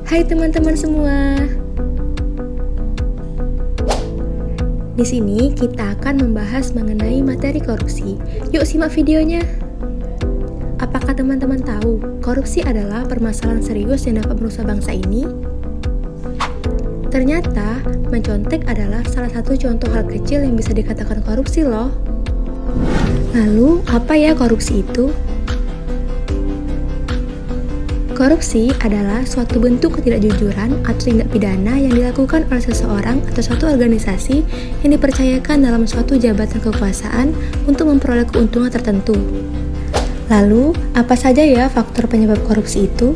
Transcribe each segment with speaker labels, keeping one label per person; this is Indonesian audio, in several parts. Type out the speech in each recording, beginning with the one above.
Speaker 1: Hai teman-teman semua. Di sini kita akan membahas mengenai materi korupsi. Yuk simak videonya. Apakah teman-teman tahu, korupsi adalah permasalahan serius yang dapat merusak bangsa ini? Ternyata, mencontek adalah salah satu contoh hal kecil yang bisa dikatakan korupsi loh. Lalu, apa ya korupsi itu? Korupsi adalah suatu bentuk ketidakjujuran atau tindak pidana yang dilakukan oleh seseorang atau suatu organisasi yang dipercayakan dalam suatu jabatan kekuasaan untuk memperoleh keuntungan tertentu. Lalu, apa saja ya faktor penyebab korupsi itu?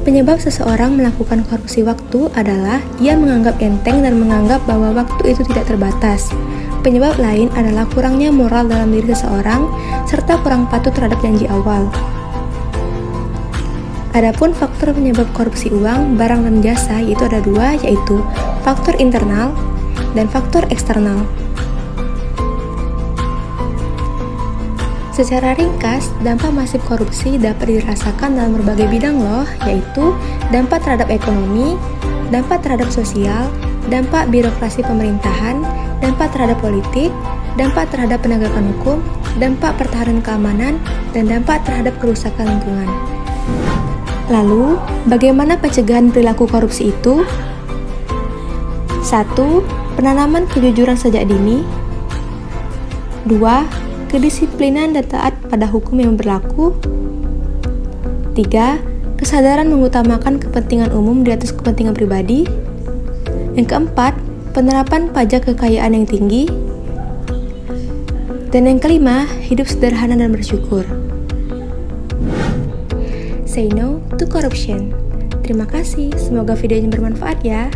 Speaker 1: Penyebab seseorang melakukan korupsi waktu adalah ia menganggap enteng dan menganggap bahwa waktu itu tidak terbatas. Penyebab lain adalah kurangnya moral dalam diri seseorang serta kurang patuh terhadap janji awal. Adapun faktor penyebab korupsi uang, barang, dan jasa yaitu ada dua, yaitu faktor internal dan faktor eksternal. Secara ringkas, dampak masif korupsi dapat dirasakan dalam berbagai bidang loh, yaitu dampak terhadap ekonomi, dampak terhadap sosial, dampak birokrasi pemerintahan, dampak terhadap politik, dampak terhadap penegakan hukum, dampak pertahanan keamanan, dan dampak terhadap kerusakan lingkungan. Lalu, bagaimana pencegahan perilaku korupsi itu? 1. Penanaman kejujuran sejak dini. 2. Kedisiplinan dan taat pada hukum yang berlaku. 3. Kesadaran mengutamakan kepentingan umum di atas kepentingan pribadi. Yang keempat, penerapan pajak kekayaan yang tinggi. Dan yang kelima, hidup sederhana dan bersyukur. Say no to corruption. Terima kasih, semoga videonya bermanfaat ya.